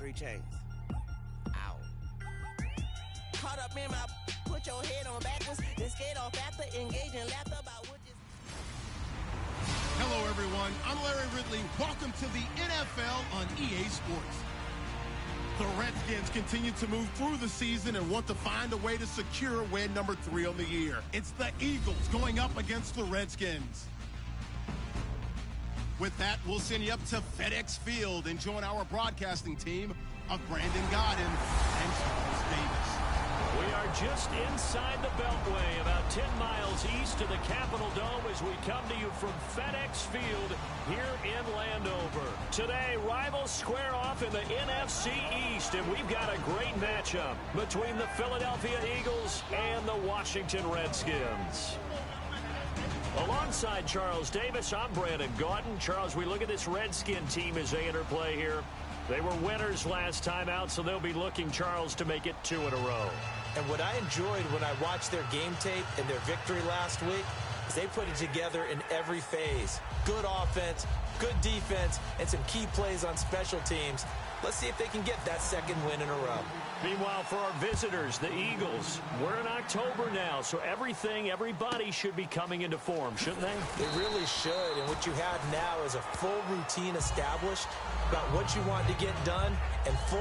3 chains. Ow. Caught up in my, put your head on backwards, then skate off after engaging laughter about what just... Hello, everyone. I'm Larry Ridley. Welcome to the NFL on EA Sports. The Redskins continue to move through the season and want to find a way to secure win number 3 on the year. It's the Eagles going up against the Redskins. With that, we'll send you up to FedEx Field and join our broadcasting team of Brandon Gaudin and Charles Davis. We are just inside the Beltway, about 10 miles east of the Capitol Dome as we come to you from FedEx Field here in Landover. Today, rivals square off in the NFC East, and we've got a great matchup between the Philadelphia Eagles and the Washington Redskins. Alongside Charles Davis, I'm Brandon Gaudin. Charles, we look at this Redskin team as they interplay here. They were winners last time out, so they'll be looking, Charles, to make it 2 in a row. And what I enjoyed when I watched their game tape and their victory last week is they put it together in every phase. Good offense, good defense, and some key plays on special teams. Let's see if they can get that 2nd win in a row. Meanwhile, for our visitors, the Eagles, we're in October now, so everybody should be coming into form, shouldn't they? They really should, and what you have now is a full routine established about what you want to get done and full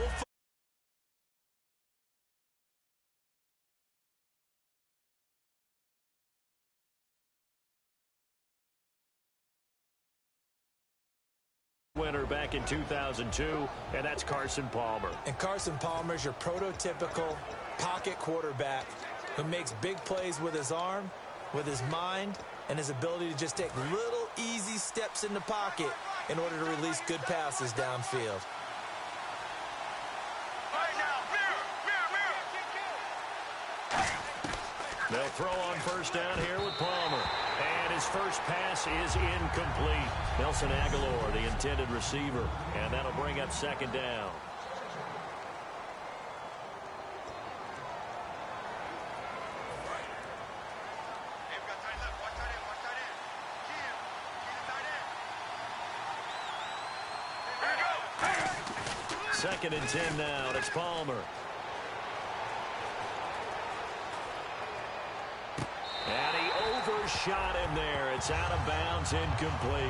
winner back in 2002, and that's Carson Palmer. And Carson Palmer is your prototypical pocket quarterback who makes big plays with his arm, with his mind, and his ability to just take little easy steps in the pocket in order to release good passes downfield. They'll throw on first down here with Palmer. And his first pass is incomplete. Nelson Aguilar, the intended receiver. And that'll bring up 2nd down. Second and 10 now, and it's Palmer. And he overshot him there. It's out of bounds, incomplete.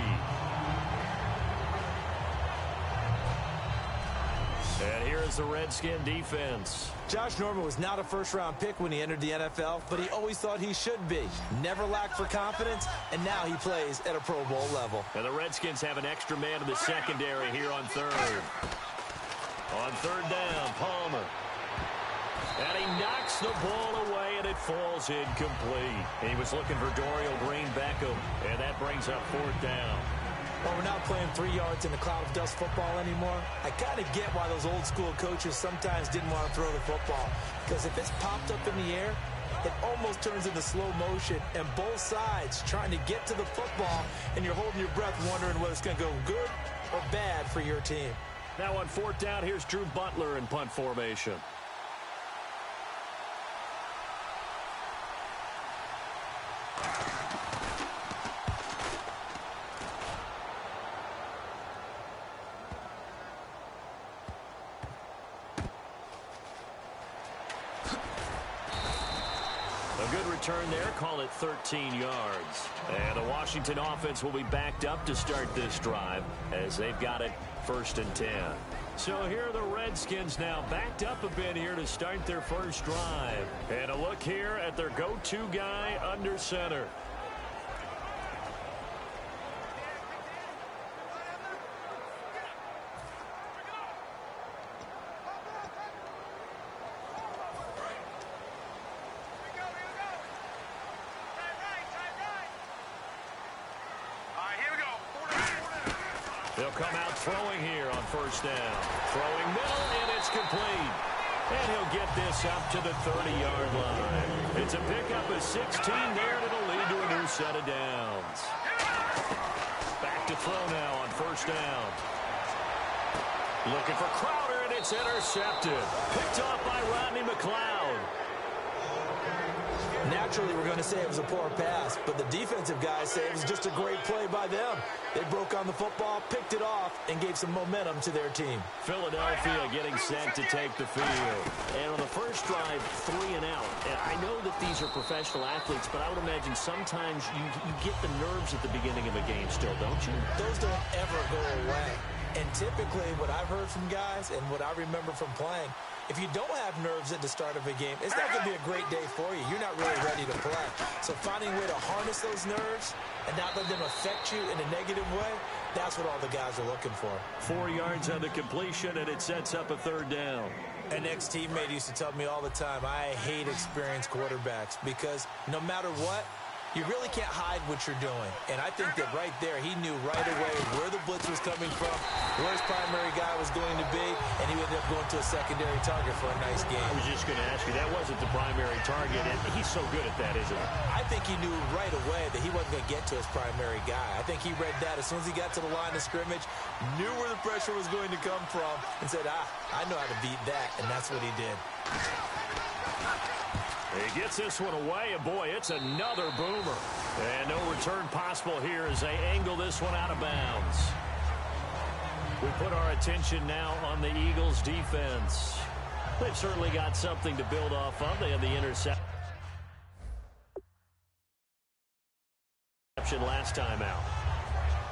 And here is the Redskin defense. Josh Norman was not a first-round pick when he entered the NFL, but he always thought he should be. Never lacked for confidence, and now he plays at a Pro Bowl level. And the Redskins have an extra man in the secondary here on 3rd. On 3rd down, Palmer. And he knocks the ball away, and it falls incomplete. He was looking for Dorial Green-Beckham, and that brings up 4th down. Well, we're not playing 3 yards in a cloud of dust football anymore. I kind of get why those old-school coaches sometimes didn't want to throw the football, because if it's popped up in the air, it almost turns into slow motion, and both sides trying to get to the football, and you're holding your breath wondering whether it's going to go good or bad for your team. Now on 4th down, here's Drew Butler in punt formation. A good return there, call it 13 yards. And the Washington offense will be backed up to start this drive as they've got it 1st and 10. So here are the Redskins now backed up a bit here to start their first drive. And a look here at their go-to guy under center. They'll come out throwing here on 1st down. Throwing middle, and it's complete. And he'll get this up to the 30-yard line. It's a pickup of 16 there, and it'll lead to a new set of downs. Back to throw now on 1st down. Looking for Crowder, and it's intercepted. Picked off by Rodney McLeod. Naturally, we're going to say it was a poor pass, but the defensive guys say it was just a great play by them. They broke on the football, picked it off, and gave some momentum to their team. Philadelphia getting set to take the field. And on the first drive, 3 and out. And I know that these are professional athletes, but I would imagine sometimes you get the nerves at the beginning of a game still, don't you? Those don't ever go away. And typically, what I've heard from guys and what I remember from playing, if you don't have nerves at the start of a game, it's not going to be a great day for you. You're not really ready to play. So finding a way to harness those nerves and not let them affect you in a negative way, that's what all the guys are looking for. 4 yards on the completion, and it sets up a 3rd down. An ex-teammate used to tell me all the time, I hate experienced quarterbacks because no matter what, you really can't hide what you're doing. And I think that right there, he knew right away where the blitz was coming from, where his primary guy was going to be, and he ended up going to a secondary target for a nice game. I was just going to ask you, that wasn't the primary target, and he's so good at that, isn't he? I think he knew right away that he wasn't going to get to his primary guy. I think he read that as soon as he got to the line of scrimmage, knew where the pressure was going to come from, and said, I know how to beat that, and that's what he did. He gets this one away, and boy, it's another boomer. And no return possible here as they angle this one out of bounds. We put our attention now on the Eagles' defense. They've certainly got something to build off of. They had the interception last time out.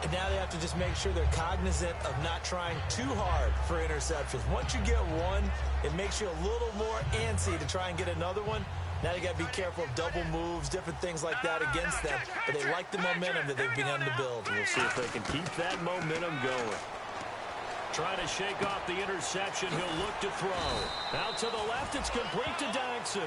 And now they have to just make sure they're cognizant of not trying too hard for interceptions. Once you get one, it makes you a little more antsy to try and get another one. Now you got to be careful of double moves, different things like that against them. But they like the momentum that they've begun to build. We'll see if they can keep that momentum going. Trying to shake off the interception. He'll look to throw. Out to the left. It's complete to Dodson.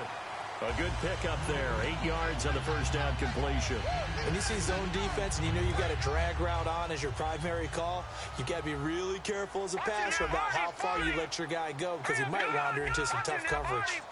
A good pickup there. 8 yards on the first down completion. When you see zone defense and you know you've got a drag route on as your primary call, you've got to be really careful as a passer about how far you let your guy go because he might wander into some tough coverage.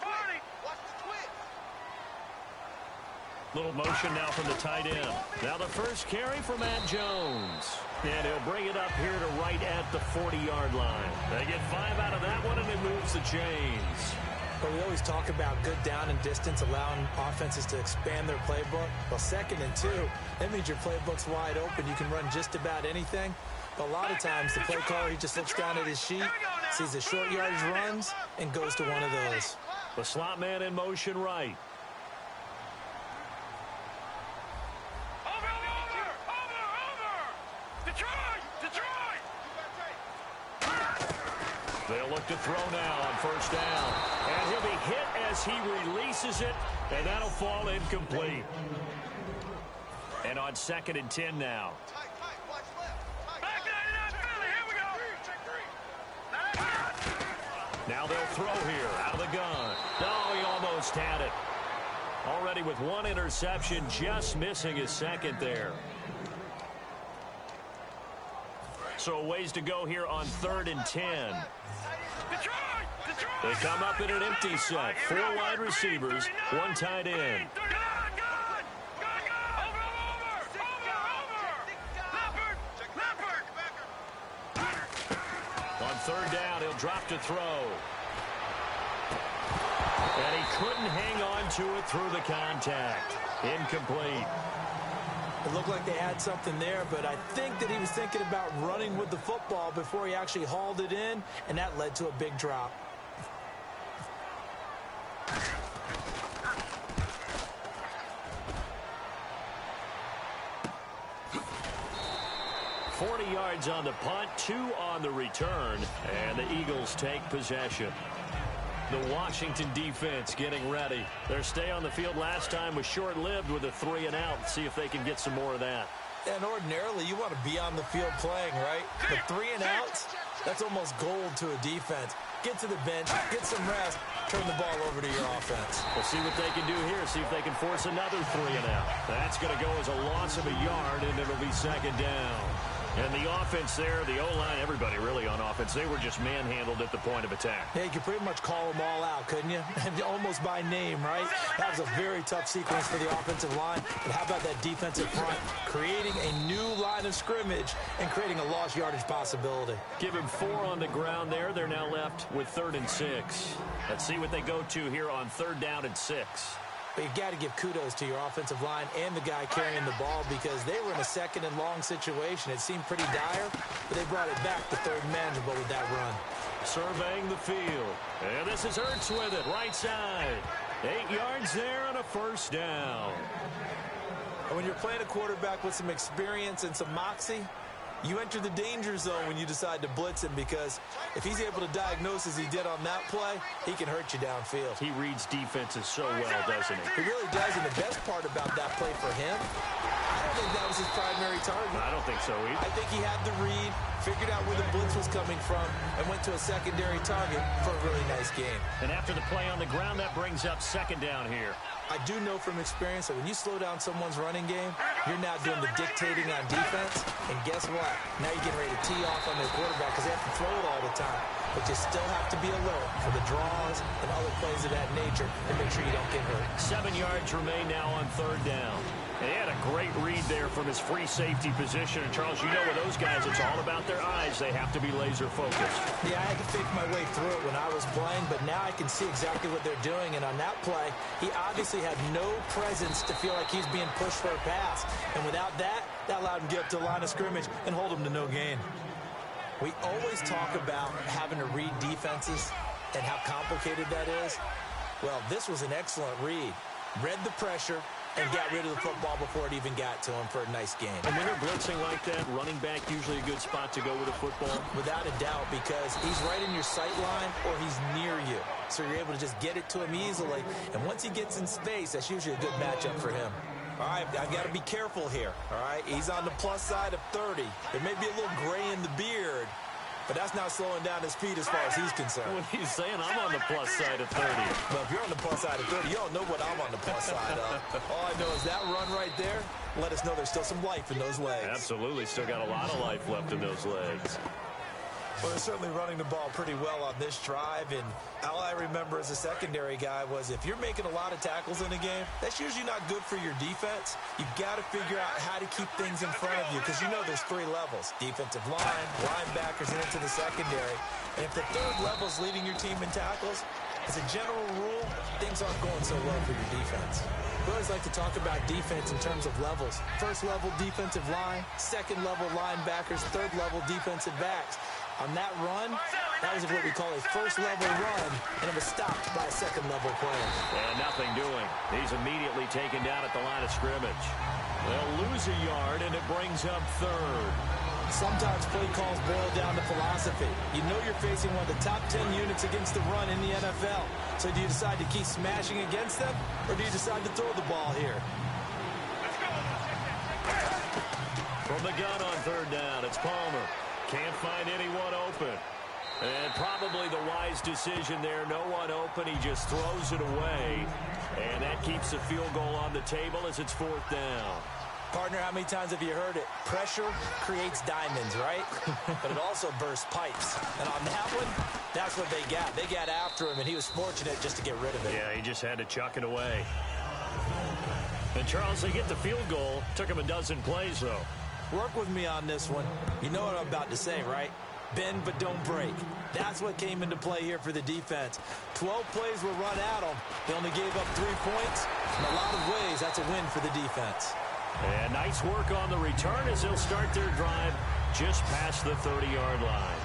Little motion now from the tight end. Now the first carry for Matt Jones. And he'll bring it up here to right at the 40-yard line. They get 5 out of that one, and it moves the chains. But we always talk about good down and distance, allowing offenses to expand their playbook. Well, 2nd and 2, that means your playbook's wide open. You can run just about anything. But a lot of times, the play caller, he just looks down at his sheet, sees the short yardage runs, and goes to one of those. The slot man in motion right. They'll look to throw now on first down. And he'll be hit as he releases it, and that'll fall incomplete. And on 2nd and 10 now. Now they'll throw here out of the gun. No, he almost had it. Already with 1 interception, just missing his 2nd there. So a ways to go here on 3rd and 10. They come up in an empty set. 4 wide receivers, 1 tight end. On 3rd down, he'll drop to throw. And he couldn't hang on to it through the contact. Incomplete. It looked like they had something there, but I think that he was thinking about running with the football before he actually hauled it in, and that led to a big drop. $40 yards on the punt, 2 on the return, and the Eagles take possession. The Washington defense getting ready. Their stay on the field last time was short-lived with a 3 and out. See if they can get some more of that. And ordinarily, you want to be on the field playing, right? But 3 and outs, that's almost gold to a defense. Get to the bench, get some rest, turn the ball over to your offense. We'll see what they can do here, see if they can force another 3 and out. That's going to go as a loss of a yard, and it'll be 2nd down. And the offense there, the O-line, everybody really on offense, they were just manhandled at the point of attack. Yeah, you could pretty much call them all out, couldn't you? Almost by name, right? That was a very tough sequence for the offensive line. But how about that defensive front? Creating a new line of scrimmage and creating a lost yardage possibility. Give him 4 on the ground there. They're now left with 3rd and 6. Let's see what they go to here on 3rd down and 6. But you've got to give kudos to your offensive line and the guy carrying the ball because they were in a second and long situation. It seemed pretty dire, but they brought it back to third manageable with that run. Surveying the field. And this is Ertz with it, right side. 8 yards there on a first down. And when you're playing a quarterback with some experience and some moxie, you enter the danger zone when you decide to blitz him because if he's able to diagnose as he did on that play, he can hurt you downfield. He reads defenses so well, doesn't he? He really does, and the best part about that play for him, I don't think that was his primary target. I don't think so either. I think he had the read, figured out where the blitz was coming from, and went to a secondary target for a really nice game. And after the play on the ground, that brings up second down here. I do know from experience that when you slow down someone's running game, you're now doing the dictating on defense. And guess what? Now you're getting ready to tee off on their quarterback because they have to throw it all the time. But you still have to be alert for the draws and other plays of that nature and make sure you don't get hurt. 7 yards remain now on third down. They had a great read there from his free safety position. And, Charles, you know with those guys, it's all about their eyes. They have to be laser focused. Yeah, I had to fake my way through it when I was playing, but now I can see exactly what they're doing. And on that play, he obviously had no presence to feel like he's being pushed for a pass. And without that, that allowed him to get up to the line of scrimmage and hold him to no gain. We always talk about having to read defenses and how complicated that is. Well, this was an excellent read. Read the pressure and got rid of the football before it even got to him for a nice game. And when they're blitzing like that, running back usually a good spot to go with a football? Without a doubt, because he's right in your sight line or he's near you. So you're able to just get it to him easily. And once he gets in space, that's usually a good matchup for him. All right, I've got to be careful here, all right? He's on the plus side of 30. There may be a little gray in the beard, but that's not slowing down his speed as far as he's concerned. What he's saying, I'm on the plus side of 30. Well, if you're on the plus side of 30, you don't know what I'm on the plus side of. All I know is that run right there let us know there's still some life in those legs. Absolutely, still got a lot of life left in those legs. Well, they're certainly running the ball pretty well on this drive, and all I remember as a secondary guy was if you're making a lot of tackles in a game, that's usually not good for your defense. You've got to figure out how to keep things in front of you because you know there's 3 levels, defensive line, linebackers, and into the secondary. And if the third level is leading your team in tackles, as a general rule, things aren't going so well for your defense. We always like to talk about defense in terms of levels. First level defensive line, second level linebackers, third level defensive backs. On that run, that was what we call a first-level run, and it was stopped by a second-level player. And nothing doing. He's immediately taken down at the line of scrimmage. They'll lose a yard, and it brings up third. Sometimes play calls boil down to philosophy. You know you're facing one of the top 10 units against the run in the NFL. So do you decide to keep smashing against them, or do you decide to throw the ball here? From the gun on third down, it's Palmer. Can't find anyone open. And probably the wise decision there. No one open. He just throws it away. And that keeps the field goal on the table as it's fourth down. Partner, how many times have you heard it? Pressure creates diamonds, right? But it also bursts pipes. And on that one, that's what they got. They got after him, and he was fortunate just to get rid of it. Yeah, he just had to chuck it away. And, Charles, they get the field goal. Took him a dozen plays, though. Work with me on this one. You know what I'm about to say, right? Bend but don't break. That's what came into play here for the defense. 12 plays were run at them. They only gave up 3 points. In a lot of ways, that's a win for the defense. And nice work on the return as they'll start their drive just past the 30-yard line.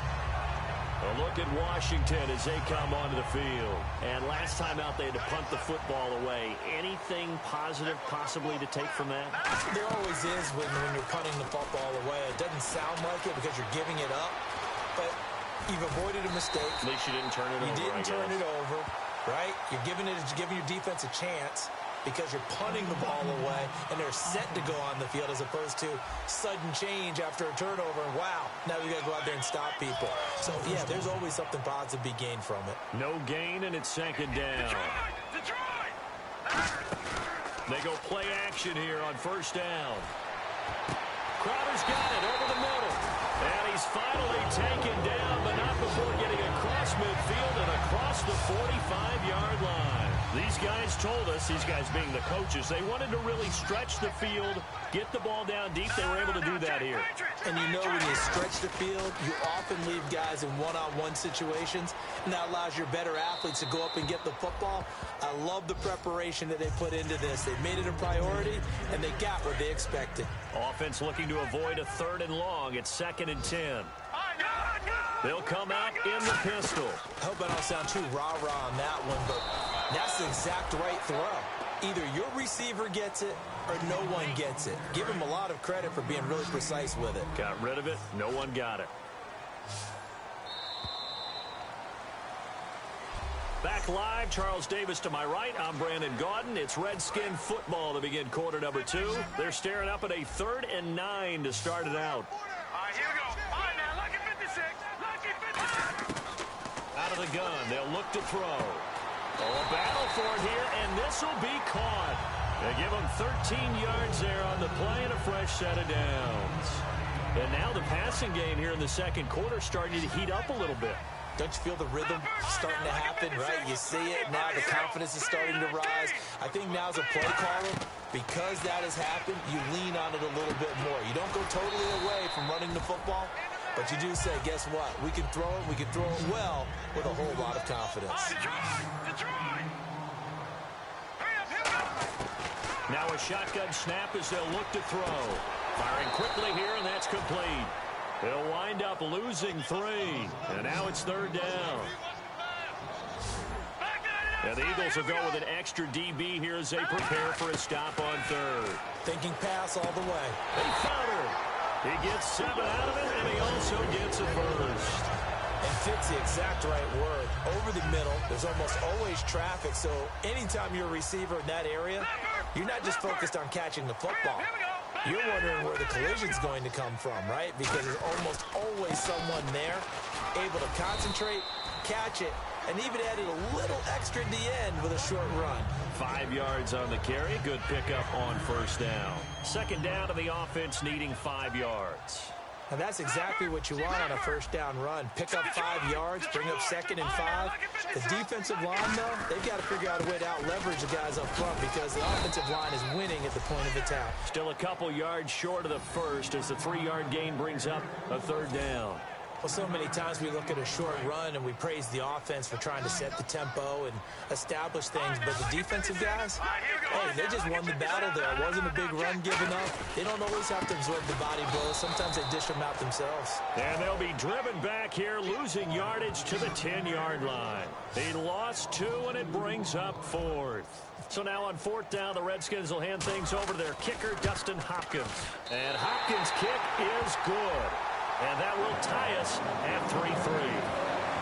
A look at Washington as they come onto the field. And last time out, they had to punt the football away. Anything positive possibly to take from that? There always is when you're punting the football away. It doesn't sound like it because you're giving it up, but you've avoided a mistake. At least you didn't turn it over. You didn't turn it over, right? You're giving your defense a chance because you're punting the ball away, and they're set to go on the field as opposed to sudden change after a turnover, and wow, now we got to go out there and stop people. So, yeah, there's always something positive to be gained from it. No gain, and it's second down. They go play action here on first down. Crowder's got it over the middle. And he's finally taken down, but not before getting across midfield and across the 45-yard line. These these guys told us, these guys being the coaches, they wanted to really stretch the field, get the ball down deep. They were able to do that here. And you know when you stretch the field, you often leave guys in one-on-one situations, and that allows your better athletes to go up and get the football. I love the preparation that they put into this. They made it a priority, and they got what they expected. Offense looking to avoid a 3rd and long. It's 2nd and 10. They'll come out in the pistol. I hope I don't sound too rah-rah on that one, but that's the exact right throw. Either your receiver gets it or no one gets it. Give him a lot of credit for being really precise with it. Got rid of it. No one got it. Back live, Charles Davis to my right. I'm Brandon Gaudin. It's Redskin football to begin quarter number 2. They're staring up at a 3rd and 9 to start it out. All right, here we go. All right, now, lucky 56. Lucky 56. Out of the gun, they'll look to throw. Oh, a battle for it here, and this will be caught. They give them 13 yards there on the play and a fresh set of downs. And now the passing game here in the second quarter starting to heat up a little bit. Don't you feel the rhythm starting to happen, right? You see it now, the confidence is starting to rise. I think now as a play caller, because that has happened, you lean on it a little bit more. You don't go totally away from running the football, but you do say, guess what? We can throw it well with a whole lot of confidence. Now a shotgun snap as they'll look to throw. Firing quickly here, and that's complete. They'll wind up losing 3, and now it's 3rd down. And the Eagles will go with an extra DB here as they prepare for a stop on 3rd. Thinking pass all the way. They found her. He gets 7 out of it, and he also gets a first. And fits the exact right word. Over the middle, there's almost always traffic, so anytime you're a receiver in that area, you're not just focused on catching the football. You're wondering where the collision's going to come from, right? Because there's almost always someone there able to concentrate, catch it, and even added a little extra at the end with a short run. 5 yards on the carry. Good pickup on 1st down. 2nd down to the offense needing 5 yards. Now that's exactly what you want on a 1st down run. Pick up 5 yards, bring up 2nd and 5. The defensive line, though, they've got to figure out a way to out-leverage the guys up front because the offensive line is winning at the point of attack. Still a couple yards short of the first as the 3-yard gain brings up a 3rd down. Well, so many times we look at a short run and we praise the offense for trying to set the tempo and establish things, but the defensive guys, hey, they just won the battle there. It wasn't a big run given up. They don't always have to absorb the body blows. Sometimes they dish them out themselves. And they'll be driven back here, losing yardage to the 10-yard line. They lost 2, and it brings up 4th. So now on 4th down, the Redskins will hand things over to their kicker, Dustin Hopkins. And Hopkins' kick is good. And that will tie us at 3-3.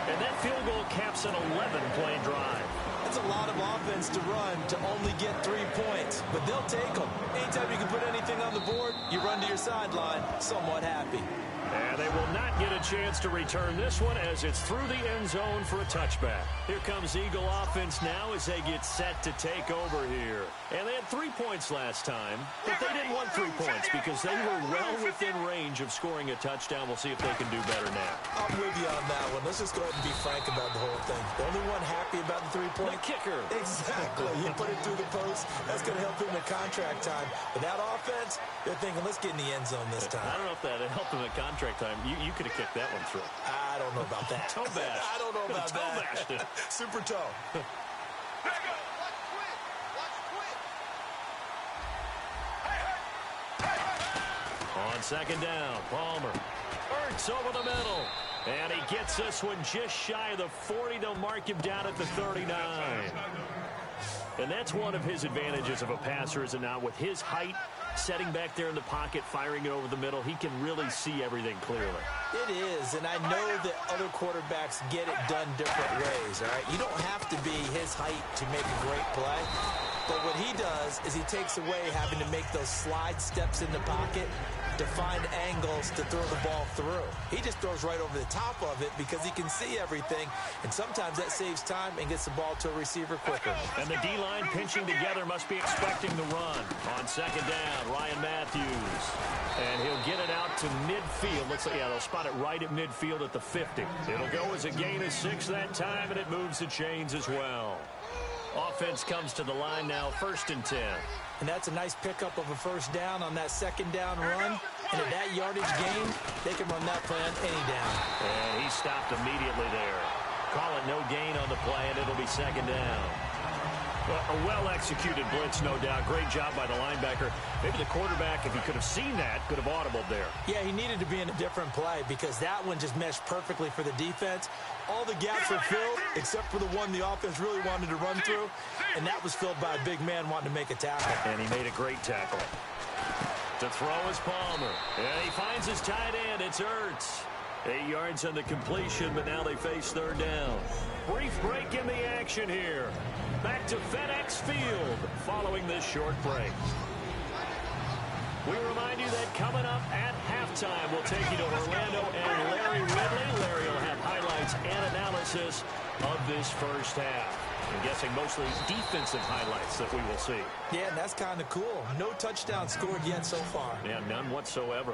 And that field goal caps an 11-play drive. That's a lot of offense to run to only get 3 points, but they'll take them. Anytime you can put anything on the board, you run to your sideline somewhat happy. And they will not get a chance to return this one as it's through the end zone for a touchback. Here comes Eagle offense now as they get set to take over here. And they had 3 points last time, but they didn't want 3 points because they were well within range of scoring a touchdown. We'll see if they can do better now. I'm with you on that one. Let's just go ahead and be frank about the whole thing. The only one happy about the 3-point? The kicker. Exactly. You put it through the post. That's going to help him at contract time. But that offense, they're thinking, let's get in the end zone this time. I don't know if that helped them at contract time. You could have kicked that one through. I don't know about that. Toe bash. I don't know about toe bashed it. Super toe. On 2nd down, Palmer. Ertz over the middle. And he gets this one just shy of the 40. They'll mark him down at the 39. And that's one of his advantages of a passer, is it not? With his height, setting back there in the pocket, firing it over the middle, he can really see everything clearly. It is, and I know that other quarterbacks get it done different ways, all right? You don't have to be his height to make a great play. But what he does is he takes away having to make those slide steps in the pocket to find angles to throw the ball through. He just throws right over the top of it because he can see everything, and sometimes that saves time and gets the ball to a receiver quicker. And the D-line pinching together must be expecting the run. On 2nd down, Ryan Matthews. And he'll get it out to midfield. Looks like, yeah, they'll spot it right at midfield at the 50. It'll go as a gain of 6 that time, and it moves the chains as well. Offense comes to the line now, 1st and 10. And that's a nice pickup of a first down on that second down run. And at that yardage gain, they can run that play on any down. And he stopped immediately there. Call it no gain on the play, and it'll be 2nd down. A well-executed blitz, no doubt. Great job by the linebacker. Maybe the quarterback, if he could have seen that, could have audibled there. Yeah, he needed to be in a different play because that one just meshed perfectly for the defense. All the gaps were filled except for the one the offense really wanted to run through, and that was filled by a big man wanting to make a tackle. And he made a great tackle. To throw is Palmer. And he finds his tight end. It's Ertz. 8 yards on the completion, but now they face 3rd down. Brief break in the action here. Back to FedEx Field following this short break. We remind you that coming up at halftime, we'll take you to Orlando and Larry Ridley. Larry will have highlights and analysis of this first half. I'm guessing mostly defensive highlights that we will see. Yeah, and that's kind of cool. No touchdown scored yet so far. Yeah, none whatsoever.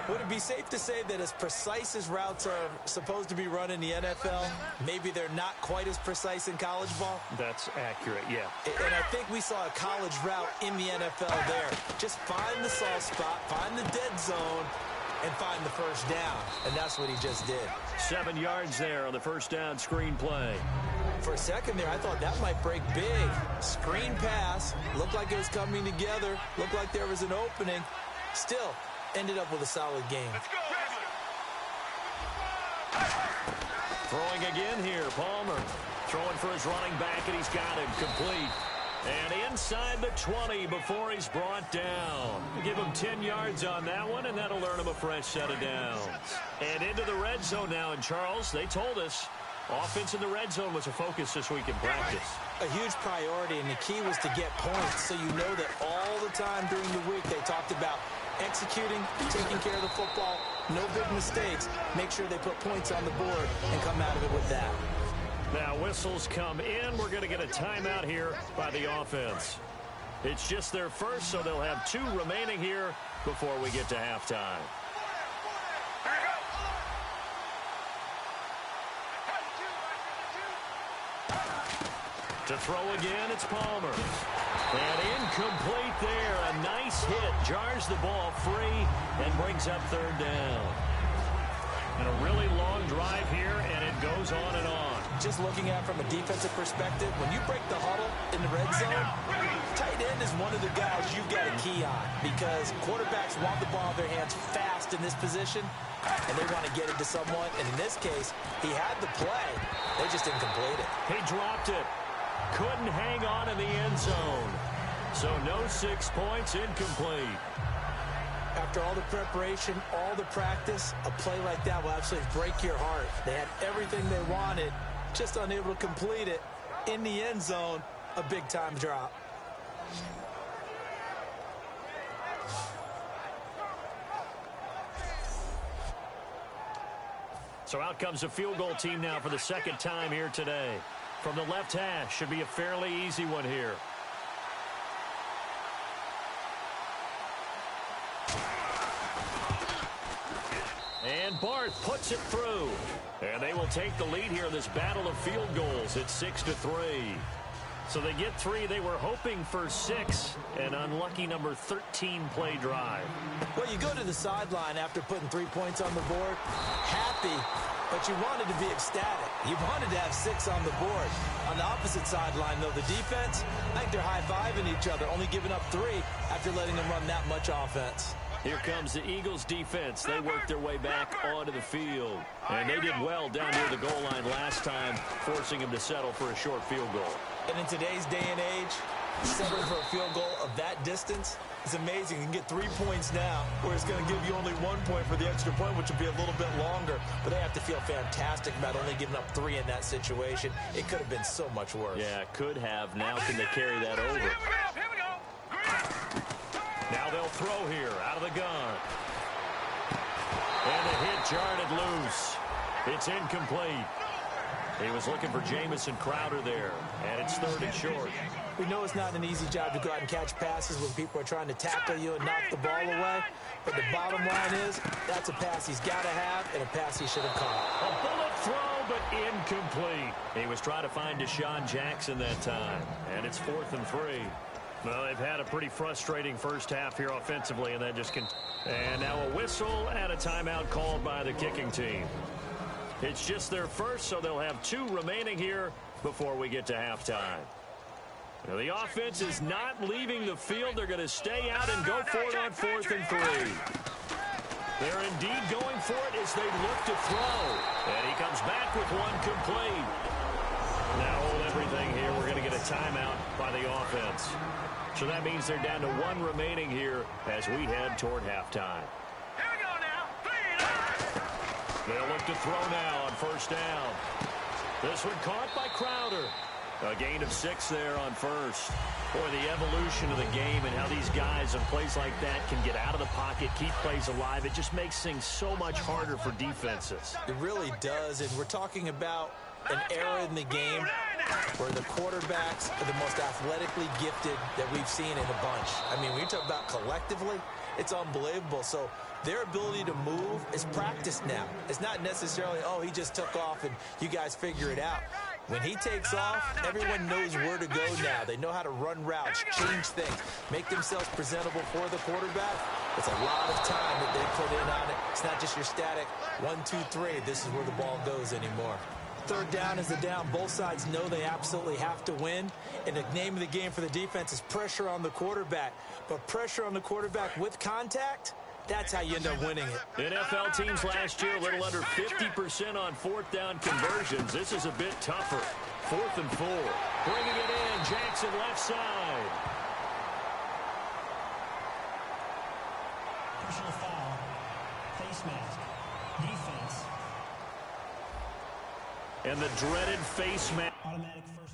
Would it be safe to say that as precise as routes are supposed to be run in the NFL, maybe they're not quite as precise in college ball? That's accurate, yeah. And I think we saw a college route in the NFL there. Just find the soft spot, find the dead zone, and find the first down. And that's what he just did. 7 yards there on the first down screen play. For a second there, I thought that might break big. Screen pass. Looked like it was coming together. Looked like there was an opening. Still, ended up with a solid game. Throwing again here, Palmer. Throwing for his running back, and he's got him complete. And inside the 20 before he's brought down. Give him 10 yards on that one, and that'll earn him a fresh set of downs. And into the red zone now, and Charles, they told us offense in the red zone was a focus this week in practice. A huge priority, and the key was to get points, so you know that all the time during the week they talked about executing, taking care of the football, no big mistakes, make sure they put points on the board and come out of it with that. Now whistles come in. We're going to get a timeout here by the offense. It's just their first, so they'll have 2 remaining here before we get to halftime. To throw again, it's Palmer. And incomplete there. A nice hit. Jars the ball free and brings up 3rd down. And a really long drive here, and it goes on and on. Just looking at it from a defensive perspective, when you break the huddle in the red zone, tight end is one of the guys you've got a key on because quarterbacks want the ball in their hands fast in this position, and they want to get it to someone. And in this case, he had the play. They just didn't complete it. He dropped it. Couldn't hang on in the end zone. So no 6 points, incomplete. After all the preparation, all the practice, a play like that will absolutely break your heart. They had everything they wanted, just unable to complete it. In the end zone, a big-time drop. So out comes a field goal team now for the 2nd time here today. From the left hash, should be a fairly easy one here. And Barth puts it through. And they will take the lead here in this battle of field goals. It's 6-3. So they get 3. They were hoping for 6. An unlucky number 13 play drive. Well, you go to the sideline after putting 3 points on the board, happy, but you wanted to be ecstatic. You wanted to have 6 on the board. On the opposite sideline, though, the defense, I think they're high-fiving each other, only giving up 3 after letting them run that much offense. Here comes the Eagles defense. They worked their way back onto the field. And they did well down near the goal line last time, forcing them to settle for a short field goal. And in today's day and age, settling for a field goal of that distance is amazing. You can get 3 points now, where it's going to give you only 1 point for the extra point, which will be a little bit longer. But they have to feel fantastic about only giving up 3 in that situation. It could have been so much worse. Yeah, could have. Now can they carry that over? Here we go. Now they'll throw here out of the gun. And the hit jarred it loose. It's incomplete. He was looking for Jamison Crowder there, and it's 3rd and short. We know it's not an easy job to go out and catch passes when people are trying to tackle you and knock the ball away. But the bottom line is, that's a pass he's got to have and a pass he should have caught. A bullet Throw, but incomplete. He was trying to find Deshaun Jackson that time, and it's 4th and 3. Well, they've had a pretty frustrating first half here offensively, and that just and now a whistle and a timeout called by the kicking team. It's just their first, so they'll have 2 remaining here before we get to halftime. Now, the offense is not leaving the field. They're going to stay out and go for it on 4th and 3. They're indeed going for it as they look to throw. And he comes back with one complete. Now hold everything here. We're going to get a timeout by the offense. So that means they're down to 1 remaining here as we head toward halftime. Here we go now. They'll look to throw now on 1st down. This one caught by Crowder. A gain of 6 there on 1st. Boy, the evolution of the game and how these guys in plays like that can get out of the pocket, keep plays alive, it just makes things so much harder for defenses. It really does, and we're talking about an era in the game where the quarterbacks are the most athletically gifted that we've seen in a bunch. I mean, when you talk about collectively, it's unbelievable. So their ability to move is practiced now. It's not necessarily, oh, he just took off and you guys figure it out. When he takes off, everyone knows where to go now. They know how to run routes, change things, make themselves presentable for the quarterback. It's a lot of time that they put in on it. It's not just your static 1, 2, 3. This is where the ball goes anymore. 3rd down is the down. Both sides know they absolutely have to win. And the name of the game for the defense is pressure on the quarterback. But pressure on the quarterback with contact, that's how you end up winning it. NFL teams last year a little under 50% on 4th down conversions. This is a bit tougher. 4th and 4. Bringing it in, Jackson left side. Personal foul, face mask, defense. And the dreaded face mask. Automatic first.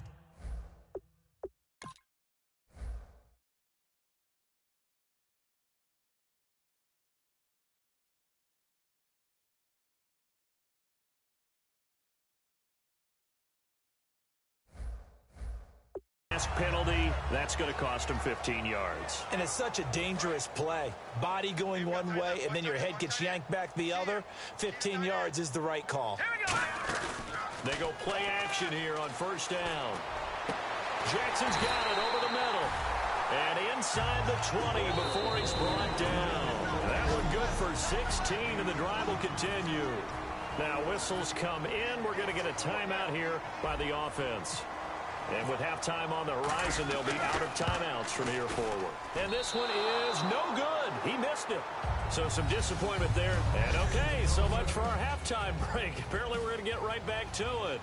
Penalty, that's going to cost him 15 yards. And it's such a dangerous play. Body going one way, and then your head gets yanked back the other. 15 yards is the right call. They go play action here on 1st down. Jackson's got it over the middle. And inside the 20 before he's brought down. That one good for 16, and the drive will continue. Now whistles come in. We're going to get a timeout here by the offense. And with halftime on the horizon, they'll be out of timeouts from here forward. And this one is no good. He missed it. So some disappointment there. And okay, so much for our halftime break. Apparently we're going to get right back to it.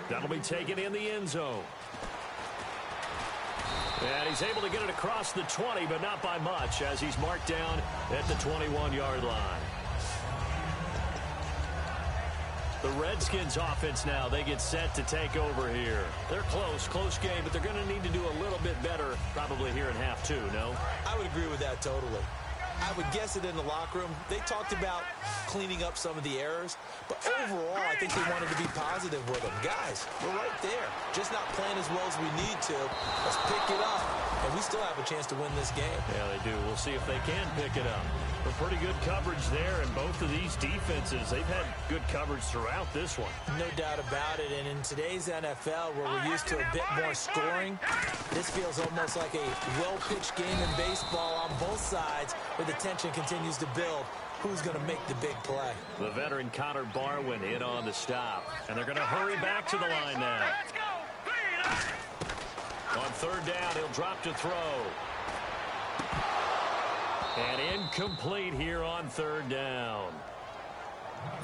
That'll be taken in the end zone. And he's able to get it across the 20, but not by much, as he's marked down at the 21-yard line. The Redskins offense now, they get set to take over here. They're close game, but they're going to need to do a little bit better probably here in half 2, no? I would agree with that totally. I would guess it in the locker room. They talked about cleaning up some of the errors, but overall, I think they wanted to be positive with them. Guys, we're right there. Just not playing as well as we need to. Let's pick it up, and we still have a chance to win this game. Yeah, they do. We'll see if they can pick it up. But pretty good coverage there, and both of these defenses, they've had good coverage throughout this one. No doubt about it, and in today's NFL, where we're used to a bit more scoring, this feels almost like a well-pitched game in baseball on both sides, where the tension continues to build. Who's going to make the big play? The veteran Connor Barwin in on the stop, and they're going to hurry back to the line now. On 3rd down, he'll drop to throw. And incomplete here on 3rd down.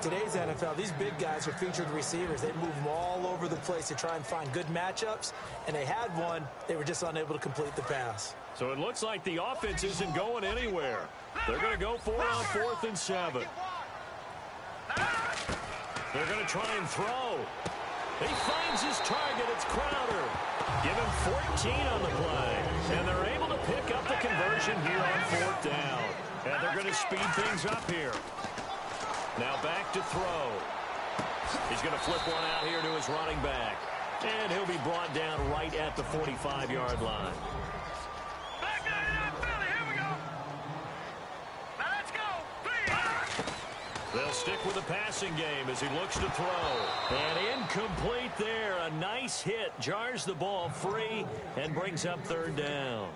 Today's NFL, these big guys are featured receivers. They move them all over the place to try and find good matchups, and they had one. They were just unable to complete the pass. So it looks like the offense isn't going anywhere. They're going to go for it on 4th and 7. They're going to try and throw. He finds his target. It's Crowder. Give him 14 on the play. And they're able to pick up the conversion here on 4th down. And they're going to speed things up here. Now back to throw. He's going to flip one out here to his running back. And he'll be brought down right at the 45-yard line. They'll stick with the passing game as he looks to throw. And incomplete there. A nice hit. Jars the ball free and brings up third down.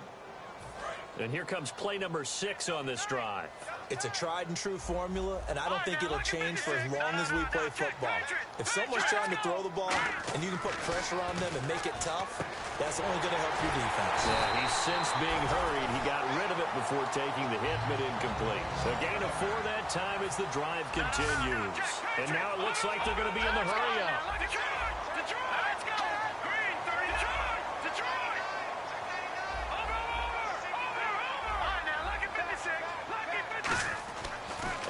And here comes play number 6 on this drive. It's a tried-and-true formula, and I don't think it'll change for as long as we play football. If someone's trying to throw the ball and you can put pressure on them and make it tough, that's only going to help your defense. Yeah, he's since being hurried. He got rid of it before taking the hit, but incomplete. A gain of 4 that time as the drive continues. And now it looks like they're going to be in the hurry-up.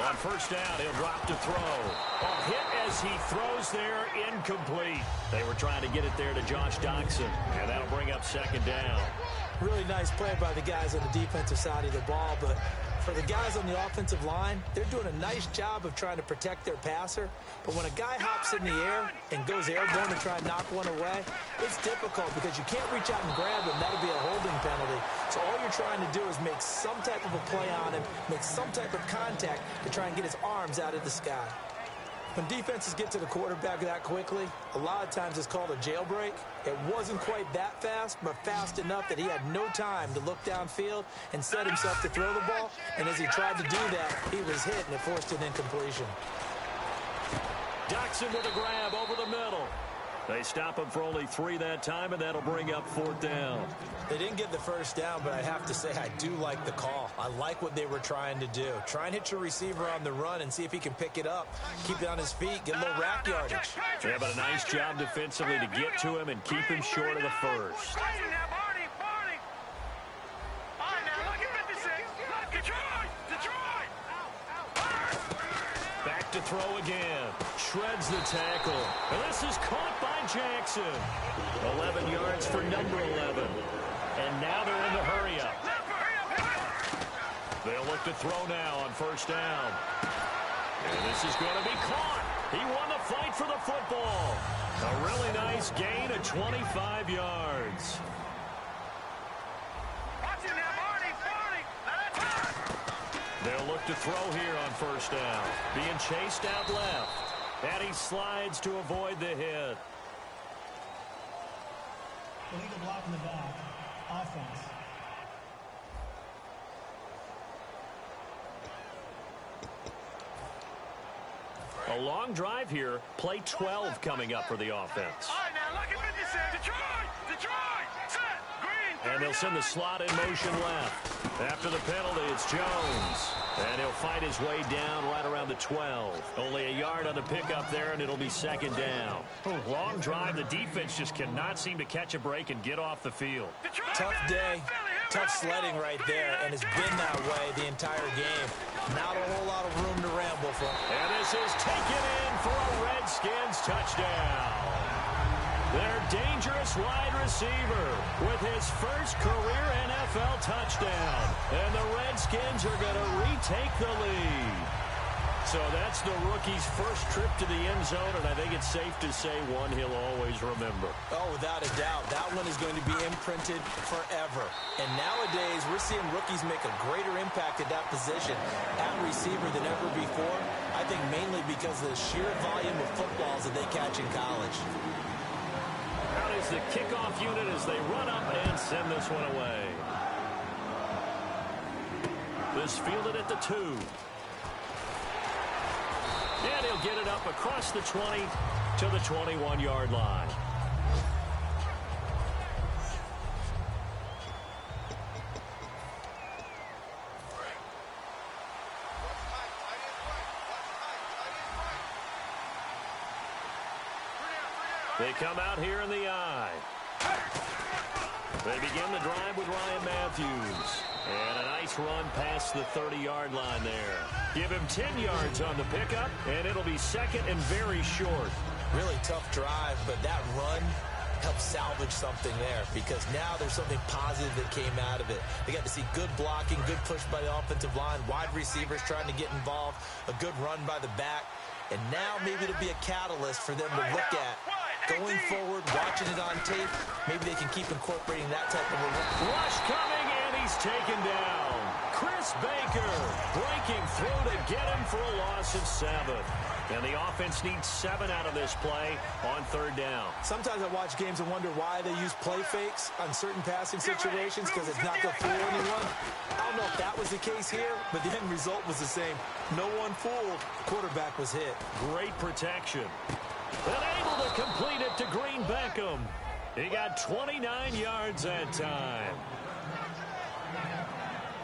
On first down, he'll drop to throw. A hit as he throws there, incomplete. They were trying to get it there to Josh Doctson, and that'll bring up second down. Really nice play by the guys on the defensive side of the ball, but for the guys on the offensive line, they're doing a nice job of trying to protect their passer. But when a guy hops in the air and goes airborne to try and knock one away, it's difficult because you can't reach out and grab him. That'll be a holding penalty. So all you're trying to do is make some type of a play on him, make some type of contact to try and get his arms out of the sky. When defenses get to the quarterback that quickly, a lot of times it's called a jailbreak. It wasn't quite that fast, but fast enough that he had no time to look downfield and set himself to throw the ball. And as he tried to do that, he was hit, and it forced an incompletion. Doctson with a grab over the middle. They stop him for only 3 that time, and that'll bring up fourth down. They didn't get the first down, but I have to say I do like the call. I like what they were trying to do. Try and hit your receiver on the run and see if he can pick it up. Keep it on his feet, get a little rack yardage. Yeah, but a nice job defensively to get to him and keep him short of the first. Back to throw again. Shreds the tackle. And this is caught by Jackson. 11 yards for number 11. And now they're in the hurry-up. They'll look to throw now on first down. And this is going to be caught. He won the fight for the football. A really nice gain of 25 yards. They'll look to throw here on first down. Being chased out left. And he slides to avoid the hit. Illegal block in the back. Offense. A long drive here. Play 12 coming up for the offense. All right, now look at 56. Detroit, set, green. And they'll send the slot in motion left. After the penalty, it's Jones. And he'll fight his way down right around the 12. Only a yard on the pickup there, and it'll be second down. Long drive. The defense just cannot seem to catch a break and get off the field. Tough day, tough sledding right there, and it's been that way the entire game. Not a whole lot of room to ramble from. And this is taken in for a Redskins touchdown. Their dangerous wide receiver with his first career NFL touchdown. And the Redskins are going to retake the lead. So that's the rookie's first trip to the end zone, and I think it's safe to say one he'll always remember. Oh, without a doubt. That one is going to be imprinted forever. And nowadays, we're seeing rookies make a greater impact at that position at receiver than ever before. I think mainly because of the sheer volume of footballs that they catch in college. Out is the kickoff unit as they run up and send this one away. This fielded at the 2. And he'll get it up across the 20 to the 21-yard line. They come out here in the eye. They begin the drive with Ryan Matthews. And a nice run past the 30-yard line there. Give him 10 yards on the pickup, and it'll be second and very short. Really tough drive, but that run helped salvage something there because now there's something positive that came out of it. They got to see good blocking, good push by the offensive line, wide receivers trying to get involved, a good run by the back, and now maybe it'll be a catalyst for them to look at. Going forward, watching it on tape, maybe they can keep incorporating that type of a run. Rush coming, and he's taken down. Chris Baker breaking through to get him for a loss of 7. And the offense needs 7 out of this play on 3rd down. Sometimes I watch games and wonder why they use play fakes on certain passing situations because it's not going to fool anyone. I don't know if that was the case here, but the end result was the same. No one fooled. Quarterback was hit. Great protection. And able to complete it to Green Beckham. He got 29 yards that time.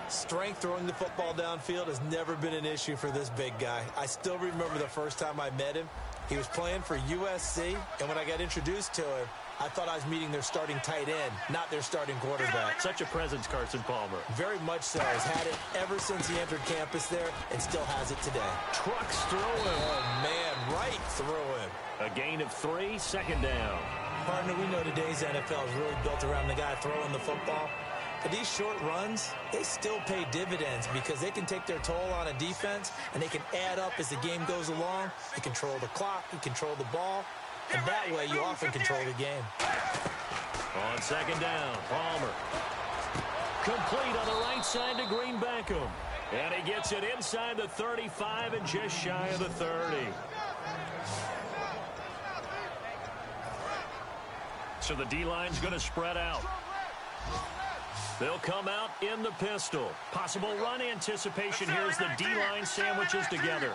Strength throwing the football downfield has never been an issue for this big guy. I still remember the first time I met him. He was playing for USC, and when I got introduced to him, I thought I was meeting their starting tight end, not their starting quarterback. Such a presence, Carson Palmer. Very much so. He's had it ever since he entered campus there and still has it today. Trucks through him. Oh, man, right through him. A gain of 3, 2nd down. Partner, we know today's NFL is really built around the guy throwing the football. But these short runs, they still pay dividends because they can take their toll on a defense and they can add up as the game goes along. You control the clock, you control the ball, and that way you often control the game. On 2nd down, Palmer. Complete on the right side to Green Beckham. And he gets it inside the 35 and just shy of the 30. So the D-line's going to spread out. They'll come out in the pistol. Possible run anticipation here as the D-line sandwiches together.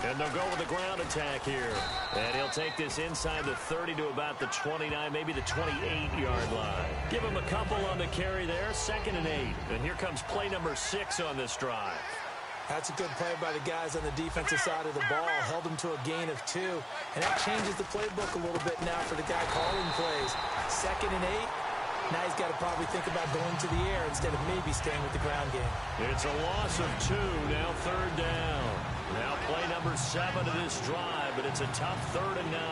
And they'll go with the ground attack here. And he'll take this inside the 30 to about the 29, maybe the 28-yard line. Give him a couple on the carry there, 2nd and 8. And here comes play number 6 on this drive. That's a good play by the guys on the defensive side of the ball. Held them to a gain of 2. And that changes the playbook a little bit now for the guy calling plays. 2nd and 8. Now he's got to probably think about going to the air instead of maybe staying with the ground game. It's a loss of 2, now 3rd down. Now play number 7 of this drive, but it's a tough 3rd and 9.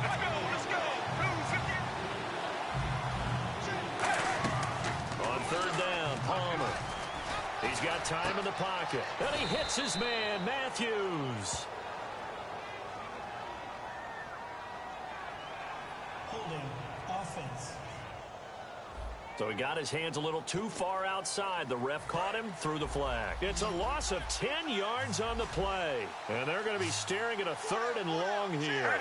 Let's go, let's go. On 3rd down, Palmer. He's got time in the pocket, and he hits his man, Matthews. Holding offense. So he got his hands a little too far outside. The ref caught him, threw the flag. It's a loss of 10 yards on the play. And they're going to be staring at a 3rd and long here.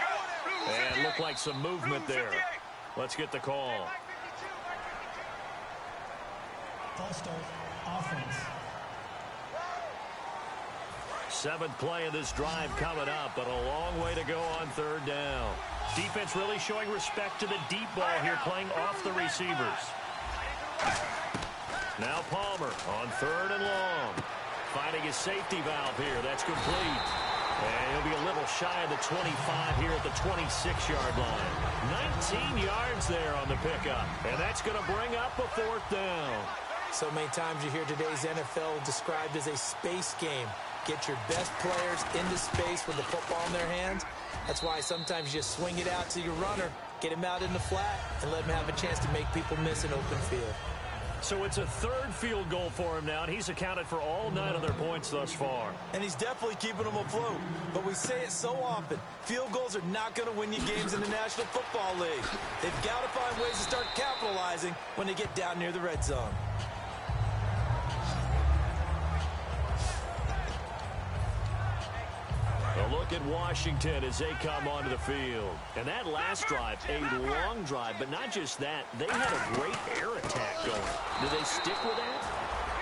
And look like some movement there. Let's get the call. False start. Offense. 7th play of this drive coming up, but a long way to go on 3rd down. Defense really showing respect to the deep ball here, playing off the receivers. Now Palmer on 3rd and long. Finding his safety valve here. That's complete. And he'll be a little shy of the 25 here at the 26-yard line. 19 yards there on the pickup. And that's going to bring up a 4th down. So many times you hear today's NFL described as a space game. Get your best players into space with the football in their hands. That's why sometimes you swing it out to your runner, get him out in the flat, and let him have a chance to make people miss an open field. So it's a 3rd field goal for him now, and he's accounted for all 9 of their points thus far. And he's definitely keeping them afloat. But we say it so often, field goals are not going to win you games in the National Football League. They've got to find ways to start capitalizing when they get down near the red zone. A look at Washington as they come onto the field. And that last drive, a long drive, but not just that. They had a great air attack going. Do they stick with that?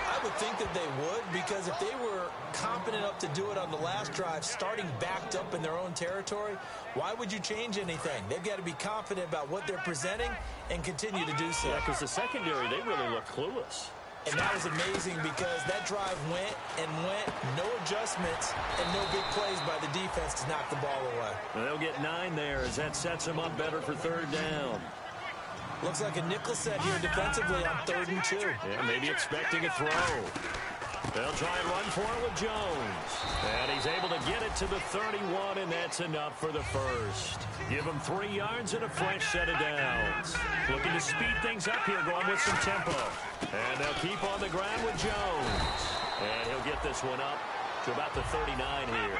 I would think that they would, because if they were confident enough to do it on the last drive, starting backed up in their own territory, why would you change anything? They've got to be confident about what they're presenting and continue to do so. Yeah, because the secondary, they really look clueless. And that was amazing because that drive went and went, no adjustments, and no big plays by the defense to knock the ball away. And they'll get 9 there as that sets them up better for 3rd down. Looks like a nickel set here defensively on 3rd and 2. Yeah, maybe expecting a throw. They'll try and run for it with Jones. And he's able to get it to the 31, and that's enough for the first. Give him 3 yards and a fresh set of downs. Looking to speed things up here, going with some tempo. And they'll keep on the ground with Jones. And he'll get this one up to about the 39 here.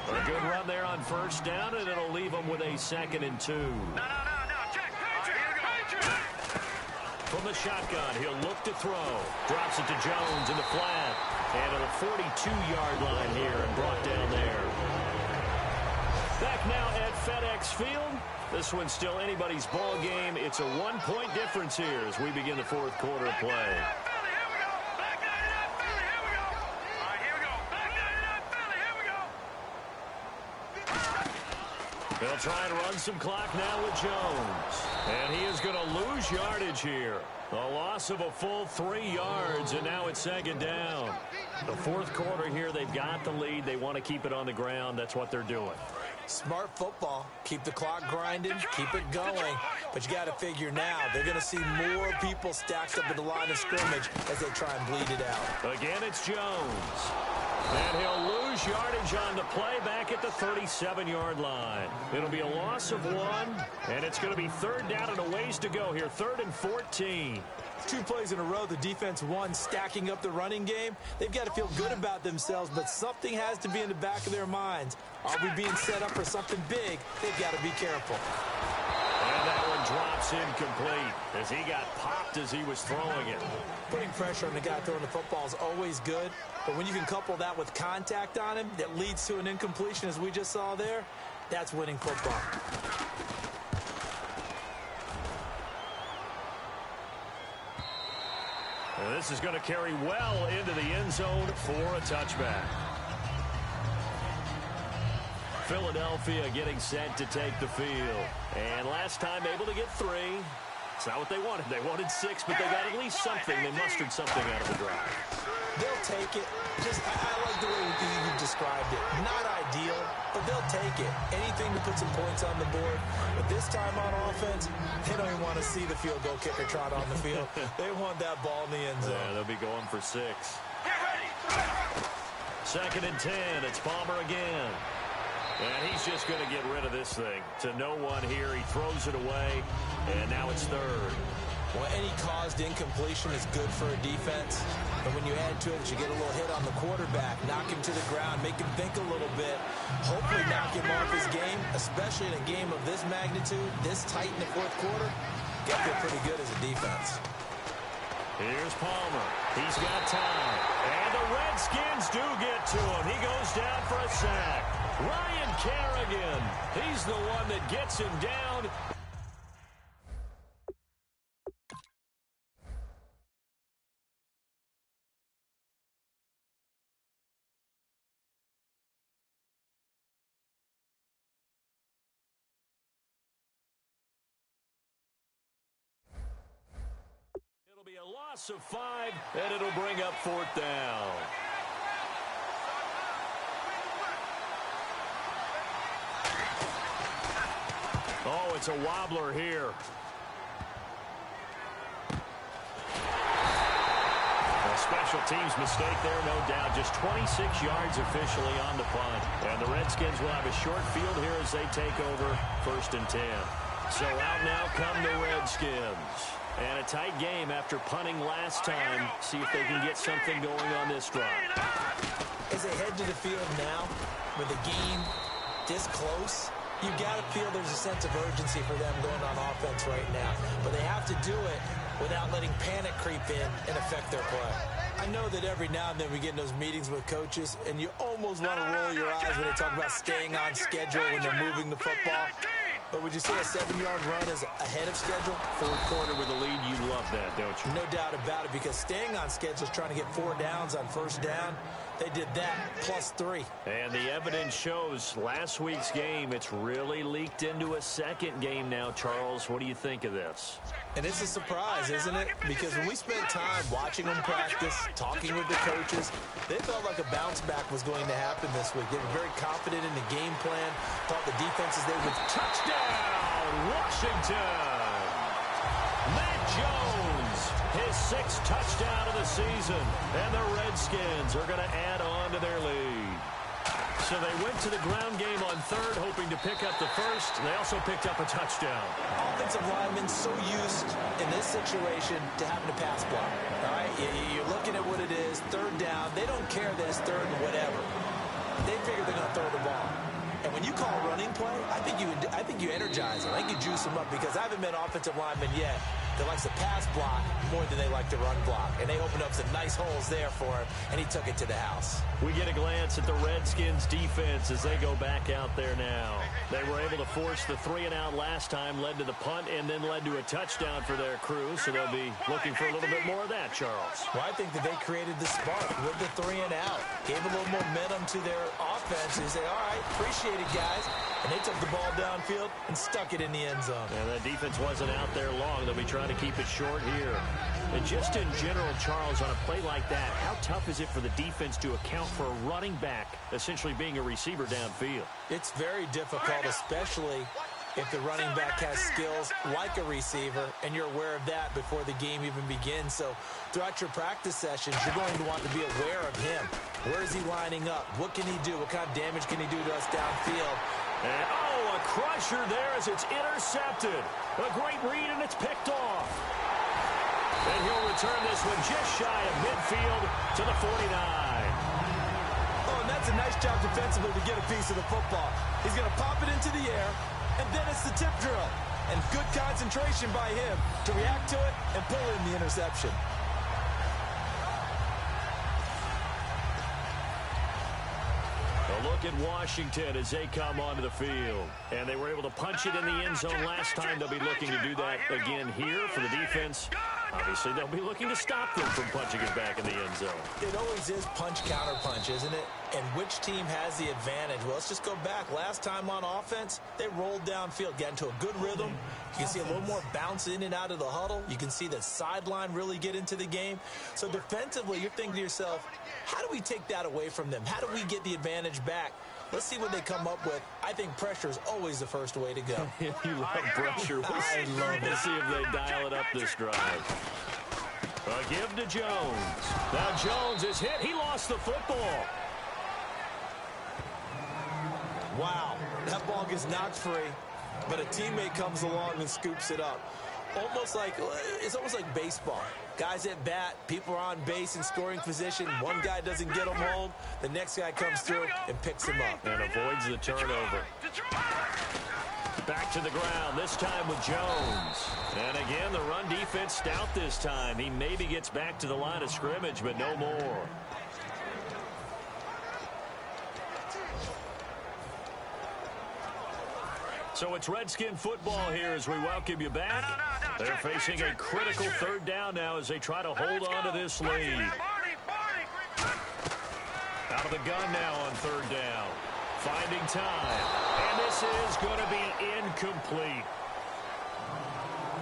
A good run there on 1st down, and it'll leave them with a 2nd and 2. No, check. Here we go. From the shotgun, he'll look to throw. Drops it to Jones in the flat. And to the 42-yard line here and brought down there. Back now at FedEx Field. This one's still anybody's ball game. It's a 1-point difference here as we begin the fourth quarter of play. They'll try and run some clock now with Jones. And he is going to lose yardage here. A loss of a full 3 yards, and now it's second down. The fourth quarter here, they've got the lead. They want to keep it on the ground. That's what they're doing. Smart football. Keep the clock grinding. Keep it going. But you got to figure now, they're going to see more people stacked up at the line of scrimmage as they try and bleed it out. Again, it's Jones. And he'll lose yardage on the play back at the 37-yard line. It'll be a loss of 1, and it's going to be third down and a ways to go here. 3rd and 14. 2 plays in a row, the defense won, stacking up the running game. They've got to feel good about themselves, but something has to be in the back of their minds. Are we being set up for something big? They've got to be careful. And that one drops incomplete as he got popped as he was throwing it. Putting pressure on the guy throwing the football is always good, but when you can couple that with contact on him that leads to an incompletion as we just saw there, that's winning football. And this is going to carry well into the end zone for a touchback. Philadelphia getting set to take the field. And last time able to get 3. It's not what they wanted. They wanted 6, but they got at least something. They mustered something out of the drive. They'll take it. I like the way you described it. Not ideal, but they'll take it. Anything to put some points on the board. But this time on offense, they don't even want to see the field goal kicker trot on the field. They want that ball in the end zone. Yeah, they'll be going for 6. Second and 10. It's Palmer again. And he's just going to get rid of this thing. To no one here. He throws it away. And now it's 3rd. Well, any caused incompletion is good for a defense. But when you add to it, you get a little hit on the quarterback, knock him to the ground, make him think a little bit, hopefully knock him off his game, especially in a game of this magnitude, this tight in the fourth quarter. Got to feel pretty good as a defense. Here's Palmer. He's got time. And the Redskins do get to him. He goes down for a sack. Ryan Kerrigan. He's the one that gets him down. It'll be a loss of 5, and it'll bring up 4th down. Oh, it's a wobbler here. A special teams mistake there, no doubt. Just 26 yards officially on the punt. And the Redskins will have a short field here as they take over 1st and 10. So out now come the Redskins. And a tight game after punting last time. See if they can get something going on this drive. As they head to the field now, with the game this close, you got to feel there's a sense of urgency for them going on offense right now. But they have to do it without letting panic creep in and affect their play. I know that every now and then we get in those meetings with coaches, and you almost want to roll your eyes when they talk about staying on schedule when they're moving the football. But would you say a 7-yard run is ahead of schedule? Fourth quarter with a lead, you love that, don't you? No doubt about it, because staying on schedule is trying to get 4 downs on 1st down. They did that plus 3. And the evidence shows last week's game, it's really leaked into a second game now. Charles, what do you think of this? And it's a surprise, isn't it? Because when we spent time watching them practice, talking with the coaches, they felt like a bounce back was going to happen this week. They were very confident in the game plan, thought the defenses they would. Touchdown, Washington! Matt Jones, his 6th touchdown of the season. And the Redskins are going to add on to their lead. So they went to the ground game on 3rd, hoping to pick up the 1st. They also picked up a touchdown. Offensive linemen so used in this situation to having a pass block. All right, you're looking at what it is, 3rd down. They don't care that it's 3rd and whatever. They figure they're going to throw the ball. And when you call a running play, I think you energize them. I think you juice them up, because I haven't met offensive linemen yet that likes to pass block more than they like to run block. And they opened up some nice holes there for him, and he took it to the house. We get a glance at the Redskins defense as they go back out there now. They were able to force the 3-and-out last time, led to the punt, and then led to a touchdown for their crew. So they'll be looking for a little bit more of that, Charles. Well, I think that they created the spark with the 3-and-out. Gave a little momentum to their offense. They said, all right, appreciate it, guys. And they took the ball downfield and stuck it in the end zone. And that defense wasn't out there long. They'll be trying to keep it short here. And just in general, Charles, on a play like that, how tough is it for the defense to account for a running back essentially being a receiver downfield? It's very difficult, especially if the running back has skills like a receiver, and you're aware of that before the game even begins. So throughout your practice sessions, you're going to want to be aware of him. Where is he lining up? What can he do? What kind of damage can he do to us downfield? And, oh, a crusher there as it's intercepted. A great read, and it's picked off. And he'll return this one just shy of midfield to the 49. Oh, and that's a nice job defensively to get a piece of the football. He's going to pop it into the air, and then it's the tip drill. And good concentration by him to react to it and pull in the interception. A look at Washington as they come onto the field. And they were able to punch it in the end zone last time. They'll be looking to do that again here for the defense. Obviously, they'll be looking to stop them from punching it back in the end zone. It always is punch-counter-punch, isn't it? And which team has the advantage? Well, let's just go back. Last time on offense, they rolled downfield, got into a good rhythm. You can see a little more bounce in and out of the huddle. You can see the sideline really get into the game. So defensively, you're thinking to yourself, how do we take that away from them? How do we get the advantage back? Let's see what they come up with. I think pressure is always the first way to go. You love pressure. I love it. We'll see if they dial it up this drive. A give to Jones. Now Jones is hit. He lost the football. Wow, that ball gets knocked free, but a teammate comes along and scoops it up. It's almost like baseball. Guys at bat, people are on base in scoring position. One guy doesn't get him home. The next guy comes through and picks him up. And avoids the turnover. Back to the ground, this time with Jones. And again, the run defense stout this time. He maybe gets back to the line of scrimmage, but no more. So it's Redskin football here as we welcome you back. They're facing a critical third down now as they try to hold on to this lead. Out of the gun now on third down. Finding time. And this is going to be incomplete.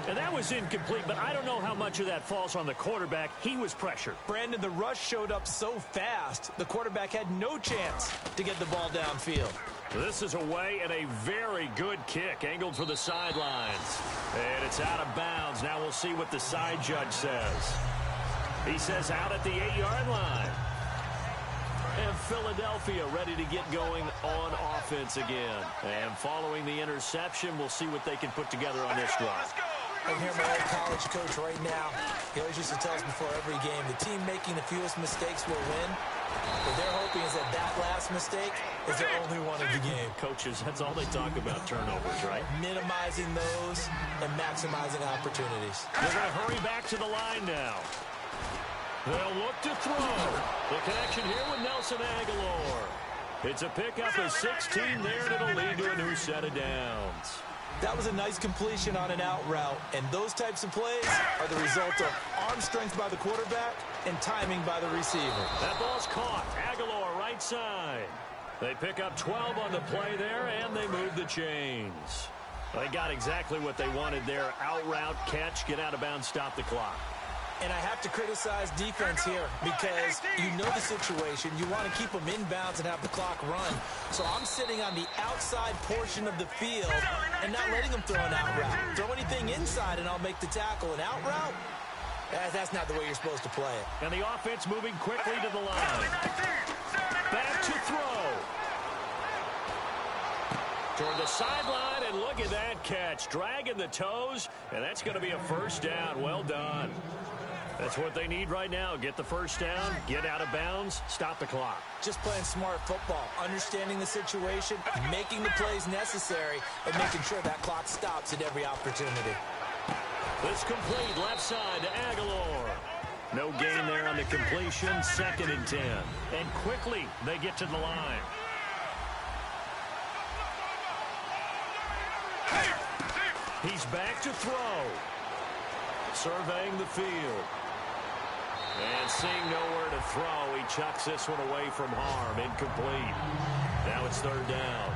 And that was incomplete, but I don't know how much of that falls on the quarterback. He was pressured. Brandon, the rush showed up so fast, the quarterback had no chance to get the ball downfield. This is away and a very good kick, angled for the sidelines. And it's out of bounds. Now we'll see what the side judge says. He says out at the 8-yard line. And Philadelphia ready to get going on offense again. And following the interception, we'll see what they can put together on this drive. I hear my old college coach right now. He always used to tell us before every game, the team making the fewest mistakes will win. What they're hoping is that last mistake is their only one of the game. Coaches, that's all they talk about, turnovers, right? Minimizing those and maximizing opportunities. They're going to hurry back to the line now. They'll look to throw. The connection here with Nelson Aguilar. It's a pickup of 16 there, and it'll lead to a new set of downs. That was a nice completion on an out route, and those types of plays are the result of arm strength by the quarterback and timing by the receiver. That ball's caught. Aguilar right side. They pick up 12 on the play there, and they move the chains. They got exactly what they wanted there. Out route, catch, get out of bounds, stop the clock. And I have to criticize defense here because you know the situation. You want to keep them inbounds and have the clock run. So I'm sitting on the outside portion of the field and not letting them throw an out route. Throw anything inside and I'll make the tackle. An out route? That's not the way you're supposed to play it. And the offense moving quickly to the line. Back to throw. Toward the sideline, and look at that catch. Dragging the toes, and that's going to be a first down. Well done. That's what they need right now. Get the first down, get out of bounds, stop the clock. Just playing smart football, understanding the situation, making the plays necessary, and making sure that clock stops at every opportunity. It's complete left side to Aguilar. No gain there on the completion. 2nd and 10. And quickly they get to the line. He's back to throw. Surveying the field. And seeing nowhere to throw, he chucks this one away from harm. Incomplete. Now it's 3rd down.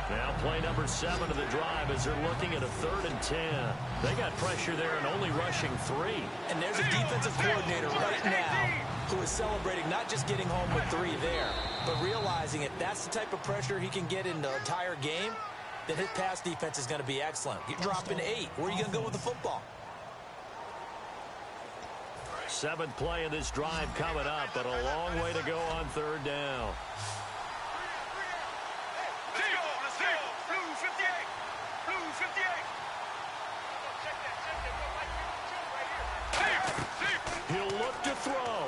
Now play number 7 of the drive as they're looking at a 3rd and 10. They got pressure there and only rushing 3. And there's a defensive coordinator right now who is celebrating not just getting home with 3 there, but realizing if that's the type of pressure he can get in the entire game, then his pass defense is going to be excellent. You're dropping 8. Where are you going to go with the football? 7th play of this drive coming up, but a long way to go on 3rd down. He'll look to throw.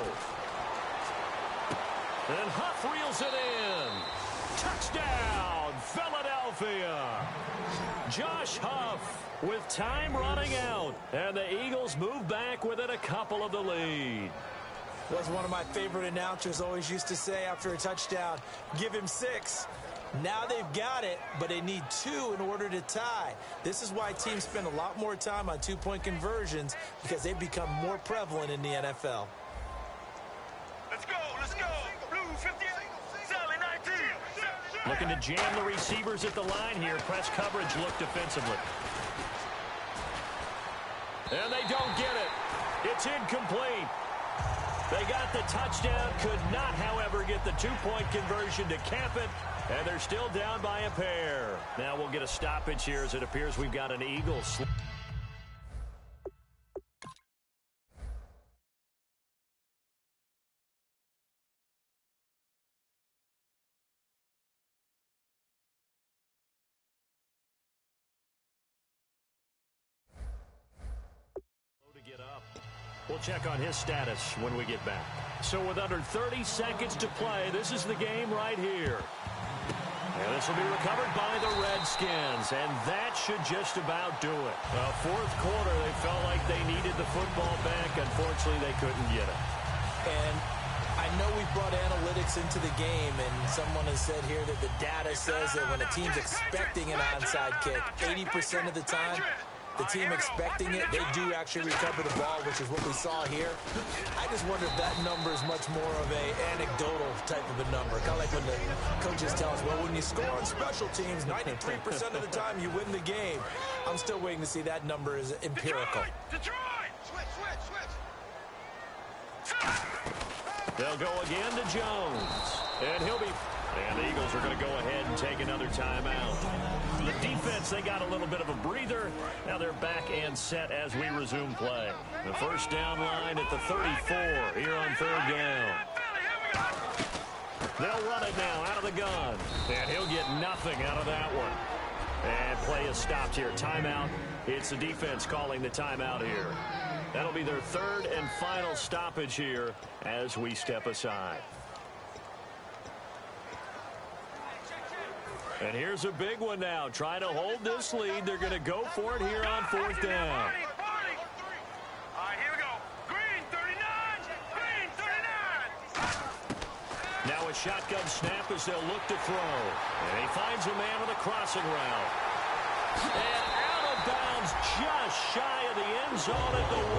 And Huff reels it in. Touchdown, Philadelphia. Josh Huff with time running out. And the Eagles move back within a couple of the lead. Was one of my favorite announcers always used to say after a touchdown, give him 6. Now they've got it, but they need 2 in order to tie. This is why teams spend a lot more time on 2-point conversions, because they've become more prevalent in the NFL. Let's go. Blue 58, Sally 19. Looking to jam the receivers at the line here. Press coverage look defensively. And they don't get it. It's incomplete. They got the touchdown, could not, however, get the 2-point conversion to cap it, and they're still down by a pair. Now we'll get a stoppage here as it appears we've got an Eagles. We'll check on his status when we get back. So with under 30 seconds to play, this is the game right here. And this will be recovered by the Redskins, and that should just about do it. 4th quarter, they felt like they needed the football back. Unfortunately, they couldn't get it. And I know we brought analytics into the game, and someone has said here that the data says that when a team's expecting an onside kick, 80% of the time, the team expecting it, they do actually recover the ball, which is what we saw here. I just wonder if that number is much more of a anecdotal type of a number. Kind of like when the coaches tell us, well, when you score on special teams, 93% of the time you win the game. I'm still waiting to see that number is empirical. Detroit! Switch! They'll go again to Jones. And he'll be... And the Eagles are going to go ahead and take another timeout. The defense, they got a little bit of a breather. Now they're back and set as we resume play. The first down line at the 34 here on 3rd down. They'll run it now out of the gun. And he'll get nothing out of that one. And play is stopped here. Timeout. It's the defense calling the timeout here. That'll be their 3rd and final stoppage here as we step aside. And here's a big one now. Trying to hold this lead. They're going to go for it here on 4th down. All right, here we go. Green 39. Green 39. Now a shotgun snap as they'll look to throw. And he finds a man with a crossing route. And out of bounds just shy of the end zone at the 1.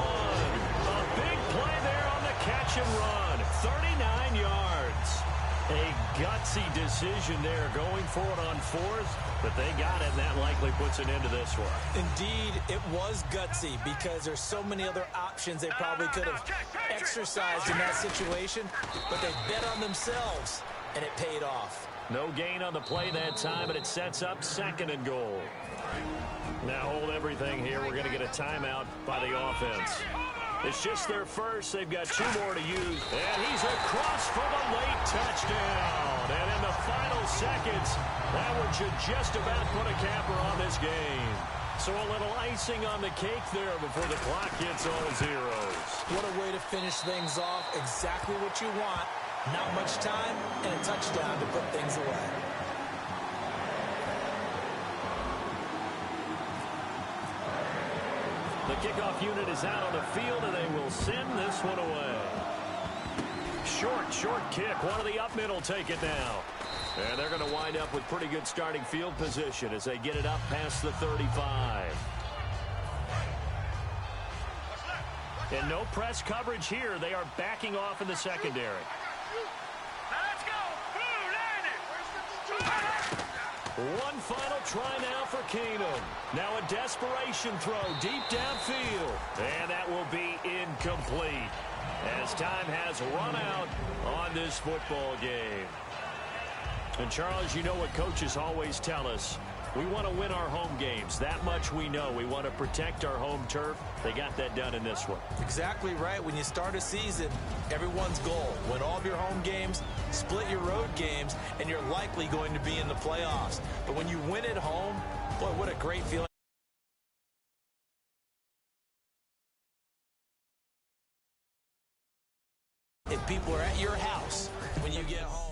A big play there on the catch and run. 39 yards. A gutsy decision there going for it on 4th, but they got it, and that likely puts an end to this one. Indeed, it was gutsy because there's so many other options they probably could have exercised in that situation, but they bet on themselves, and it paid off. No gain on the play that time, and it sets up 2nd and goal. Now hold everything here. We're going to get a timeout by the offense. It's just their first. They've got 2 more to use. And he's across for the late touchdown. And in the final seconds, that one should just about put a capper on this game. So a little icing on the cake there before the clock hits all zeros. What a way to finish things off. Exactly what you want. Not much time and a touchdown to put things away. The kickoff unit is out on the field, and they will send this one away. Short kick. One of the up middle take it now. And they're going to wind up with pretty good starting field position as they get it up past the 35. And no press coverage here. They are backing off in the secondary. Let's go. Blue, landing. One final try now for Keenum. Now a desperation throw deep downfield. And that will be incomplete as time has run out on this football game. And, Charles, you know what coaches always tell us. We want to win our home games. That much we know. We want to protect our home turf. They got that done in this one. Exactly right. When you start a season, everyone's goal, win all of your home games, split your road games, and you're likely going to be in the playoffs. But when you win at home, boy, what a great feeling. If people are at your house when you get home.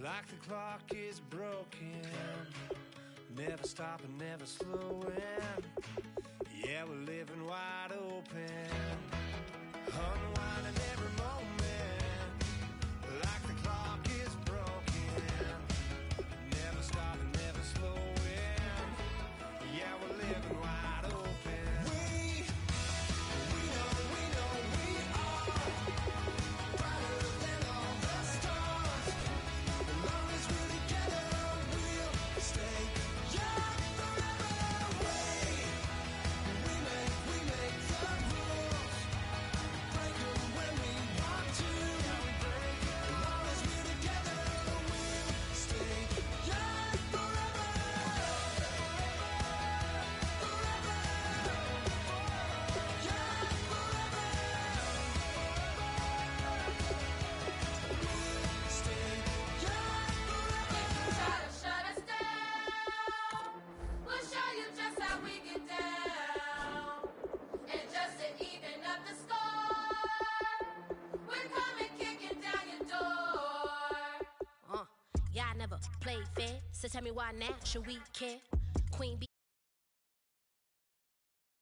Like the clock is broken, never stopping, never slowing. Yeah, we're living wide open, unwinding every moment. Like the clock is broken, never stopping, never slowing. Yeah, we're living wide open. We know we are brighter than all the stars. As long as we're together, we'll stay young forever. We make the rules, break them when we want. played fair. So tell me why now should we care? Queen B